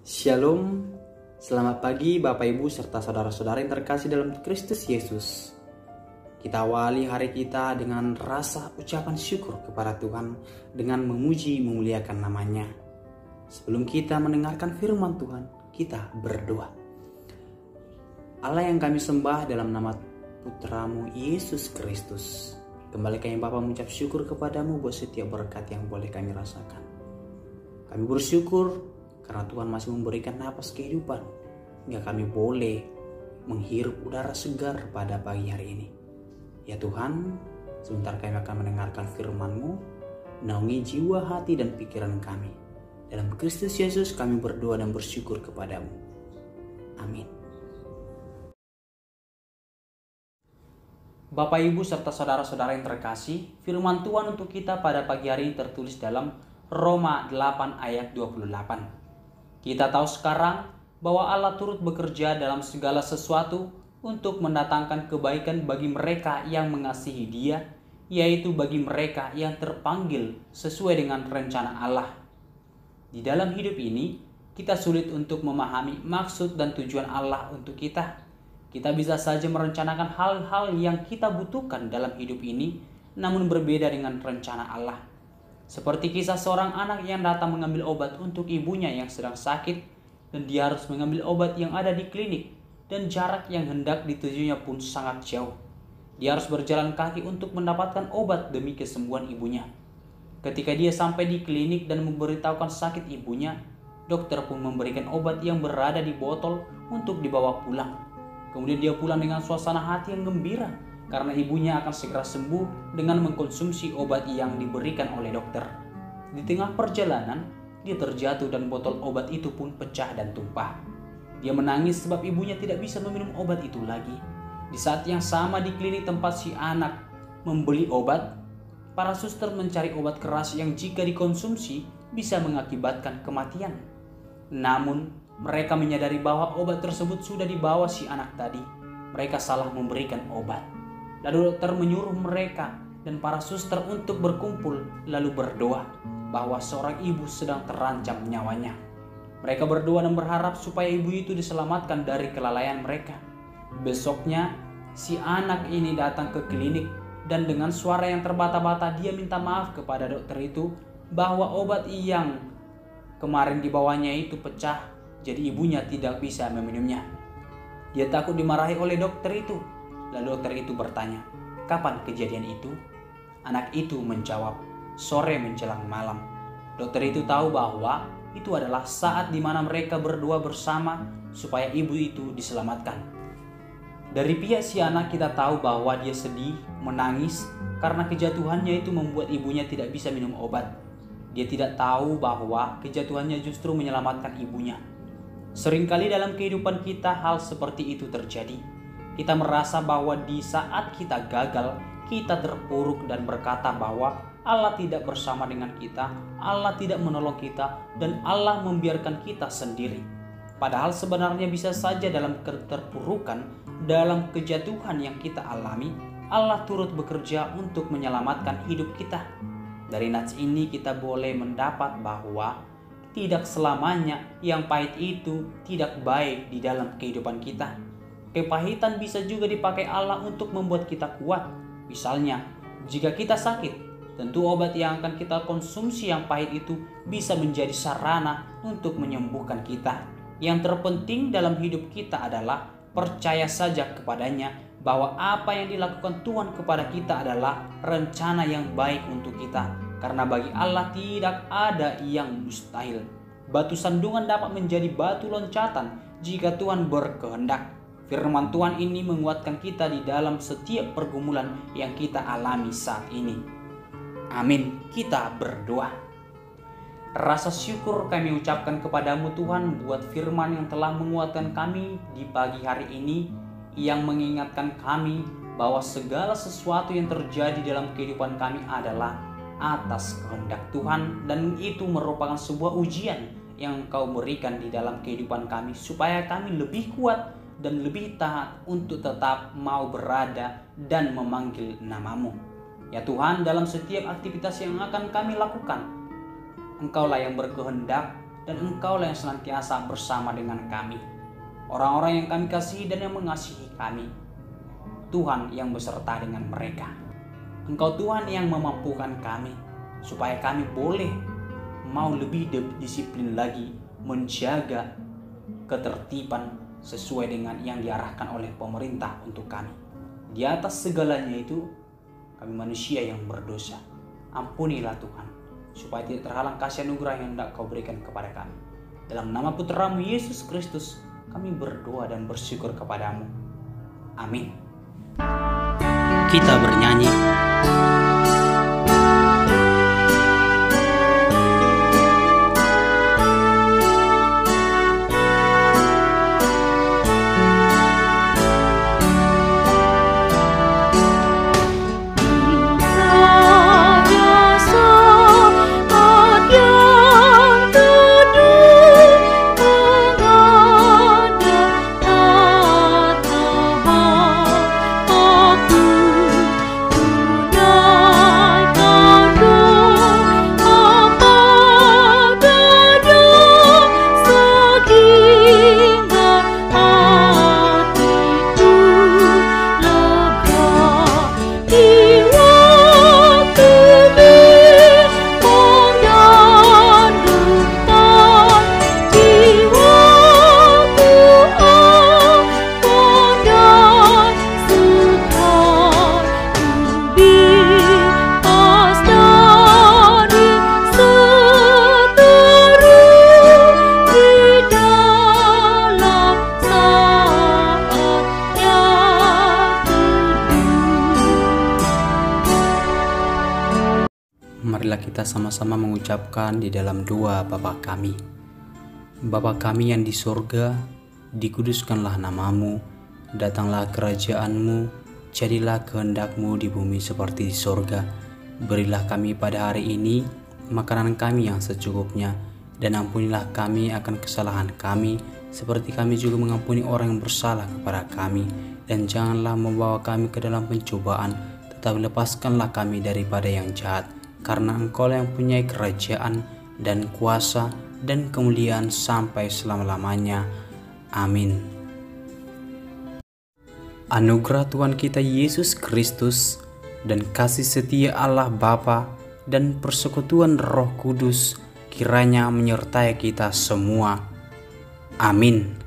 Shalom, selamat pagi Bapak Ibu serta saudara-saudara yang terkasih dalam Kristus Yesus. Kita awali hari kita dengan rasa ucapan syukur kepada Tuhan dengan memuji memuliakan namanya. Sebelum kita mendengarkan firman Tuhan, kita berdoa. Allah yang kami sembah dalam nama Putramu Yesus Kristus, kembali kami Bapa mengucap syukur kepadamu buat setiap berkat yang boleh kami rasakan. Kami bersyukur karena Tuhan masih memberikan napas kehidupan hingga kami boleh menghirup udara segar pada pagi hari ini. Ya Tuhan, sebentar kami akan mendengarkan firman-Mu, naungi jiwa, hati, dan pikiran kami. Dalam Kristus Yesus kami berdoa dan bersyukur kepadamu. Amin. Bapak, Ibu, serta saudara-saudara yang terkasih, firman Tuhan untuk kita pada pagi hari ini tertulis dalam Roma 8 ayat 28. Kita tahu sekarang bahwa Allah turut bekerja dalam segala sesuatu untuk mendatangkan kebaikan bagi mereka yang mengasihi Dia, yaitu bagi mereka yang terpanggil sesuai dengan rencana Allah. Di dalam hidup ini, kita sulit untuk memahami maksud dan tujuan Allah untuk kita. Kita bisa saja merencanakan hal-hal yang kita butuhkan dalam hidup ini, namun berbeda dengan rencana Allah. Seperti kisah seorang anak yang datang mengambil obat untuk ibunya yang sedang sakit, dan dia harus mengambil obat yang ada di klinik, dan jarak yang hendak ditujunya pun sangat jauh. Dia harus berjalan kaki untuk mendapatkan obat demi kesembuhan ibunya. Ketika dia sampai di klinik dan memberitahukan sakit ibunya, dokter pun memberikan obat yang berada di botol untuk dibawa pulang. Kemudian dia pulang dengan suasana hati yang gembira, karena ibunya akan segera sembuh dengan mengkonsumsi obat yang diberikan oleh dokter. Di tengah perjalanan, dia terjatuh dan botol obat itu pun pecah dan tumpah. Dia menangis sebab ibunya tidak bisa meminum obat itu lagi. Di saat yang sama di klinik tempat si anak membeli obat, para suster mencari obat keras yang jika dikonsumsi bisa mengakibatkan kematian. Namun, mereka menyadari bahwa obat tersebut sudah dibawa si anak tadi. Mereka salah memberikan obat. Lalu dokter menyuruh mereka dan para suster untuk berkumpul lalu berdoa bahwa seorang ibu sedang terancam nyawanya. Mereka berdoa dan berharap supaya ibu itu diselamatkan dari kelalaian mereka. Besoknya si anak ini datang ke klinik dan dengan suara yang terbata-bata dia minta maaf kepada dokter itu bahwa obat yang kemarin dibawanya itu pecah, jadi ibunya tidak bisa meminumnya. Dia takut dimarahi oleh dokter itu. Lalu dokter itu bertanya, "Kapan kejadian itu?" Anak itu menjawab, "Sore menjelang malam." Dokter itu tahu bahwa itu adalah saat di mana mereka berdoa bersama supaya ibu itu diselamatkan. Dari pihak si anak kita tahu bahwa dia sedih, menangis karena kejatuhannya itu membuat ibunya tidak bisa minum obat. Dia tidak tahu bahwa kejatuhannya justru menyelamatkan ibunya. Seringkali dalam kehidupan kita hal seperti itu terjadi. Kita merasa bahwa di saat kita gagal, kita terpuruk dan berkata bahwa Allah tidak bersama dengan kita, Allah tidak menolong kita, dan Allah membiarkan kita sendiri. Padahal sebenarnya bisa saja dalam keterpurukan, dalam kejatuhan yang kita alami, Allah turut bekerja untuk menyelamatkan hidup kita. Dari nats ini kita boleh mendapat bahwa tidak selamanya yang pahit itu tidak baik di dalam kehidupan kita. Kepahitan bisa juga dipakai Allah untuk membuat kita kuat. Misalnya, jika kita sakit, tentu obat yang akan kita konsumsi yang pahit itu bisa menjadi sarana untuk menyembuhkan kita. Yang terpenting dalam hidup kita adalah percaya saja kepadanya bahwa apa yang dilakukan Tuhan kepada kita adalah rencana yang baik untuk kita. Karena bagi Allah tidak ada yang mustahil. Batu sandungan dapat menjadi batu loncatan jika Tuhan berkehendak. Firman Tuhan ini menguatkan kita di dalam setiap pergumulan yang kita alami saat ini. Amin. Kita berdoa. Rasa syukur kami ucapkan kepadamu Tuhan buat firman yang telah menguatkan kami di pagi hari ini, yang mengingatkan kami bahwa segala sesuatu yang terjadi dalam kehidupan kami adalah atas kehendak Tuhan, dan itu merupakan sebuah ujian yang Engkau berikan di dalam kehidupan kami supaya kami lebih kuat dan lebih taat untuk tetap mau berada dan memanggil nama-Mu. Ya Tuhan, dalam setiap aktivitas yang akan kami lakukan, Engkaulah yang berkehendak dan Engkaulah yang senantiasa bersama dengan kami, orang-orang yang kami kasihi dan yang mengasihi kami. Tuhan yang beserta dengan mereka. Engkau Tuhan yang memampukan kami, supaya kami boleh mau lebih disiplin lagi menjaga ketertiban sesuai dengan yang diarahkan oleh pemerintah untuk kami. Di atas segalanya itu, kami manusia yang berdosa. Ampunilah Tuhan, supaya tidak terhalang kasih anugerah yang hendak Kau berikan kepada kami. Dalam nama Putra-Mu Yesus Kristus, kami berdoa dan bersyukur kepadamu. Amin. Kita bernyanyi. Marilah kita sama-sama mengucapkan di dalam doa Bapa kami. Bapa kami yang di sorga, dikuduskanlah namamu, datanglah kerajaan-Mu, jadilah kehendak-Mu di bumi seperti di sorga. Berilah kami pada hari ini makanan kami yang secukupnya, dan ampunilah kami akan kesalahan kami, seperti kami juga mengampuni orang yang bersalah kepada kami. Dan janganlah membawa kami ke dalam pencobaan, tetapi lepaskanlah kami daripada yang jahat. Karena Engkau yang punya kerajaan dan kuasa dan kemuliaan sampai selama-lamanya. Amin. Anugerah Tuhan kita Yesus Kristus dan kasih setia Allah Bapa dan persekutuan Roh Kudus kiranya menyertai kita semua. Amin.